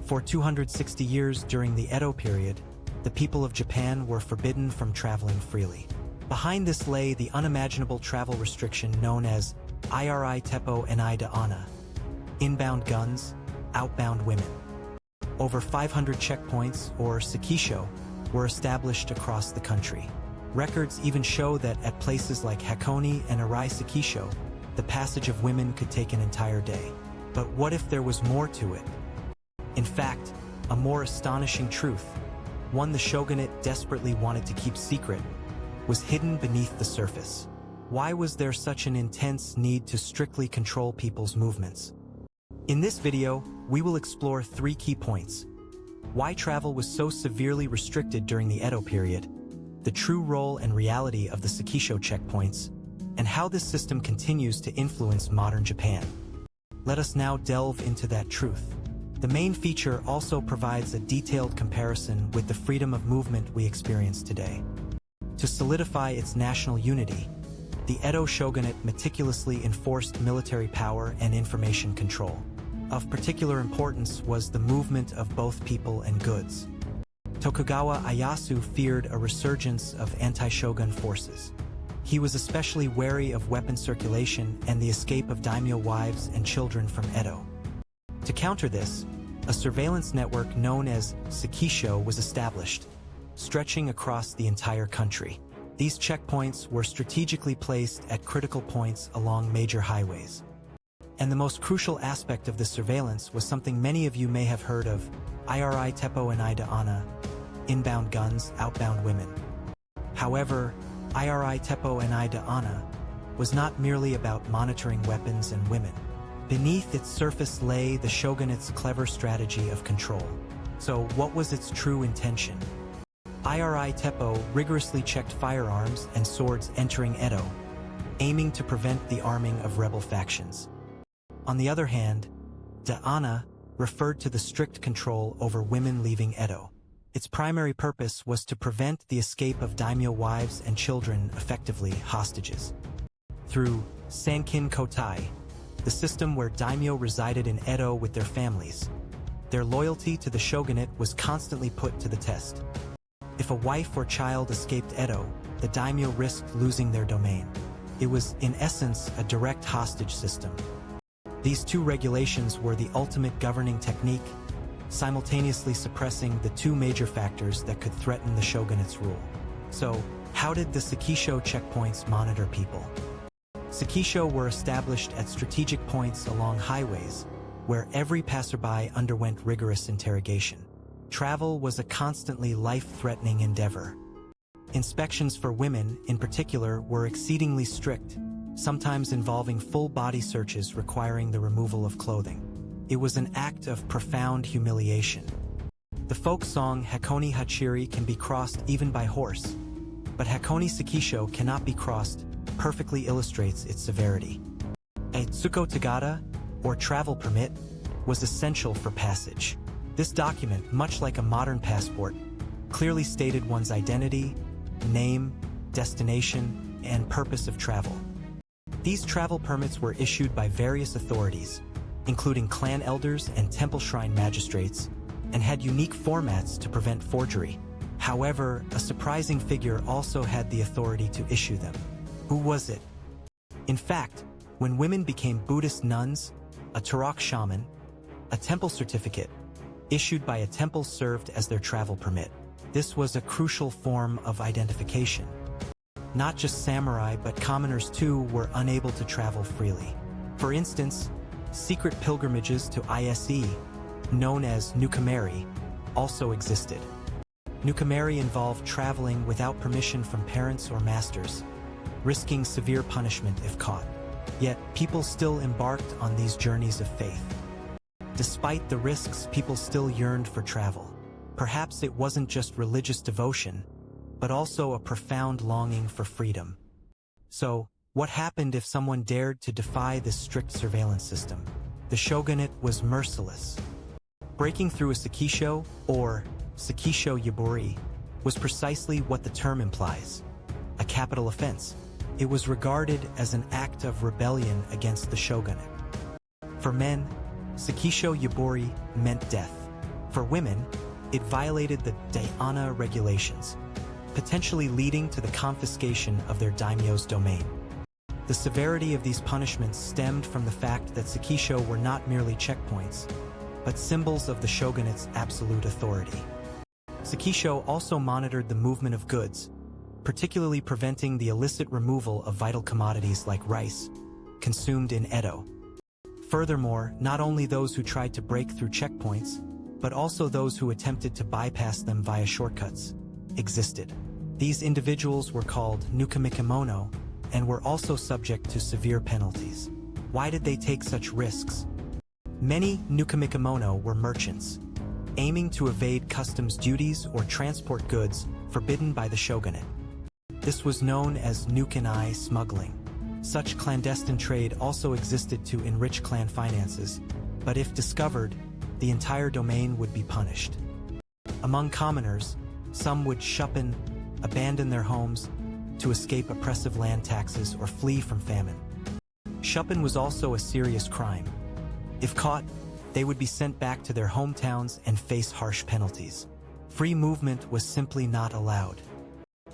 For 260 years during the Edo period, the people of Japan were forbidden from traveling freely. Behind this lay the unimaginable travel restriction known as Iri Teppo and Ida Onna, inbound guns, outbound women. Over 500 checkpoints, or Sekisho, were established across the country. Records even show that at places like Hakone and Arai Sekisho, the passage of women could take an entire day. But what if there was more to it? In fact, a more astonishing truth, one the shogunate desperately wanted to keep secret, was hidden beneath the surface. Why was there such an intense need to strictly control people's movements? In this video, we will explore 3 key points: why travel was so severely restricted during the Edo period, the true role and reality of the Sekisho checkpoints, and how this system continues to influence modern Japan. Let us now delve into that truth. The main feature also provides a detailed comparison with the freedom of movement we experience today. To solidify its national unity, the Edo shogunate meticulously enforced military power and information control. Of particular importance was the movement of both people and goods. Tokugawa Ieyasu feared a resurgence of anti-shogun forces. He was especially wary of weapon circulation and the escape of daimyo wives and children from Edo. To counter this, a surveillance network known as Sekisho was established, stretching across the entire country. These checkpoints were strategically placed at critical points along major highways. And the most crucial aspect of this surveillance was something many of you may have heard of: Iri Teppo and Ida Onna, inbound guns, outbound women. However, Iri Teppo and Ida Onna was not merely about monitoring weapons and women. Beneath its surface lay the shogunate's clever strategy of control. So what was its true intention? Iri Teppo rigorously checked firearms and swords entering Edo, aiming to prevent the arming of rebel factions. On the other hand, Da Onna referred to the strict control over women leaving Edo. Its primary purpose was to prevent the escape of daimyo wives and children, effectively hostages. Through Sankin Kotai, the system where daimyo resided in Edo with their families, their loyalty to the shogunate was constantly put to the test. If a wife or child escaped Edo, the daimyo risked losing their domain. It was, in essence, a direct hostage system. These 2 regulations were the ultimate governing technique, simultaneously suppressing the 2 major factors that could threaten the shogunate's rule. So, how did the Sekisho checkpoints monitor people? Sekisho were established at strategic points along highways, where every passerby underwent rigorous interrogation. Travel was a constantly life-threatening endeavor. Inspections for women, in particular, were exceedingly strict, sometimes involving full-body searches requiring the removal of clothing. It was an act of profound humiliation. The folk song Hakone Hachiri can be crossed even by horse, but Hakone Sekisho cannot be crossed perfectly illustrates its severity. A tsuko tagata, or travel permit, was essential for passage. This document, much like a modern passport, clearly stated one's identity, name, destination, and purpose of travel. These travel permits were issued by various authorities, including clan elders and temple shrine magistrates, and had unique formats to prevent forgery. However, a surprising figure also had the authority to issue them. Who was it? In fact, when women became Buddhist nuns, a Turok shaman, a temple certificate, issued by a temple served as their travel permit. This was a crucial form of identification. Not just samurai but commoners too were unable to travel freely. For instance, secret pilgrimages to Ise, known as nukamari, also existed. Nukamari involved traveling without permission from parents or masters, risking severe punishment if caught. Yet, people still embarked on these journeys of faith. Despite the risks, people still yearned for travel. Perhaps it wasn't just religious devotion, but also a profound longing for freedom. So, what happened if someone dared to defy this strict surveillance system? The shogunate was merciless. Breaking through a Sekisho, or Sekisho Yaburi, was precisely what the term implies: a capital offense. It was regarded as an act of rebellion against the shogunate. For men, Sekisho Yaburi meant death. For women, it violated the Onna regulations, potentially leading to the confiscation of their daimyo's domain. The severity of these punishments stemmed from the fact that Sekisho were not merely checkpoints, but symbols of the shogunate's absolute authority. Sekisho also monitored the movement of goods, particularly preventing the illicit removal of vital commodities like rice, consumed in Edo. Furthermore, not only those who tried to break through checkpoints, but also those who attempted to bypass them via shortcuts, existed. These individuals were called nukamikemono and were also subject to severe penalties. Why did they take such risks? Many nukamikemono were merchants, aiming to evade customs duties or transport goods forbidden by the shogunate. This was known as nukanai smuggling. Such clandestine trade also existed to enrich clan finances, but if discovered, the entire domain would be punished. Among commoners, some would shuppen, abandon their homes, to escape oppressive land taxes or flee from famine. Shuppen was also a serious crime. If caught, they would be sent back to their hometowns and face harsh penalties. Free movement was simply not allowed.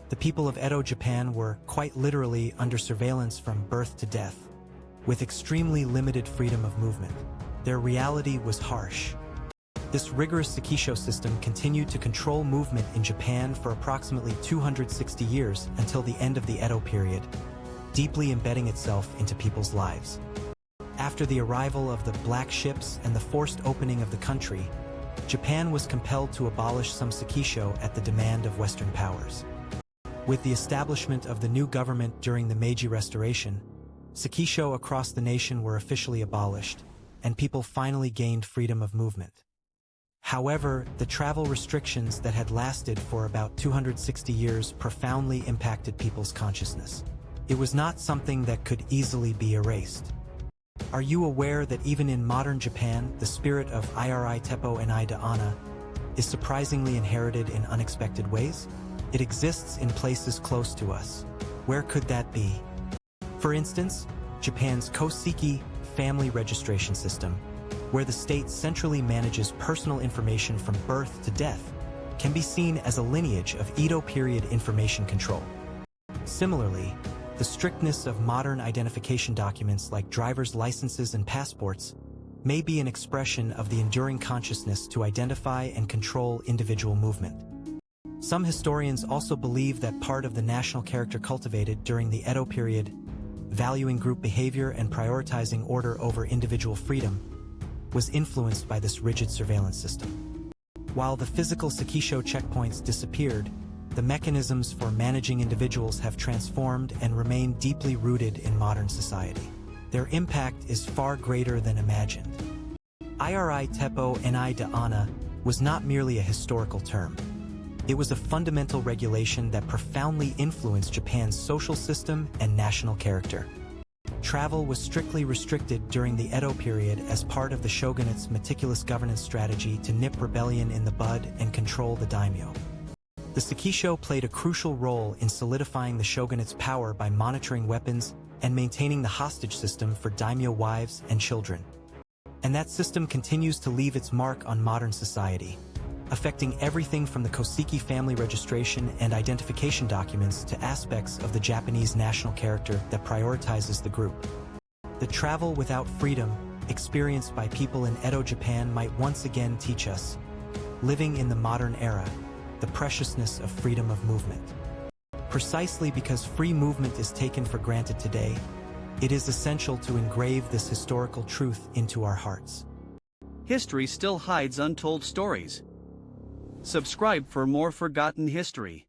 The people of Edo Japan were, quite literally, under surveillance from birth to death, with extremely limited freedom of movement. Their reality was harsh. This rigorous Sekisho system continued to control movement in Japan for approximately 260 years until the end of the Edo period, deeply embedding itself into people's lives. After the arrival of the black ships and the forced opening of the country, Japan was compelled to abolish some Sekisho at the demand of Western powers. With the establishment of the new government during the Meiji Restoration, Sekisho across the nation were officially abolished, and people finally gained freedom of movement. However, the travel restrictions that had lasted for about 260 years profoundly impacted people's consciousness. It was not something that could easily be erased. Are you aware that even in modern Japan, the spirit of iri Teppo and Ida Onna is surprisingly inherited in unexpected ways? It exists in places close to us. Where could that be? For instance, Japan's Koseki family registration system, where the state centrally manages personal information from birth to death, can be seen as a lineage of Edo period information control. Similarly, the strictness of modern identification documents like driver's licenses and passports may be an expression of the enduring consciousness to identify and control individual movement. Some historians also believe that part of the national character cultivated during the Edo period, valuing group behavior and prioritizing order over individual freedom, was influenced by this rigid surveillance system. While the physical Sekisho checkpoints disappeared, the mechanisms for managing individuals have transformed and remain deeply rooted in modern society. Their impact is far greater than imagined. Iri Teppo and Ida Onna was not merely a historical term. It was a fundamental regulation that profoundly influenced Japan's social system and national character. Travel was strictly restricted during the Edo period as part of the shogunate's meticulous governance strategy to nip rebellion in the bud and control the daimyo. The Sekisho played a crucial role in solidifying the shogunate's power by monitoring weapons and maintaining the hostage system for daimyo wives and children. And that system continues to leave its mark on modern society, affecting everything from the Koseki family registration and identification documents to aspects of the Japanese national character that prioritizes the group. The travel without freedom experienced by people in Edo Japan might once again teach us, living in the modern era, the preciousness of freedom of movement. Precisely because free movement is taken for granted today, it is essential to engrave this historical truth into our hearts. History still hides untold stories. Subscribe for more forgotten history.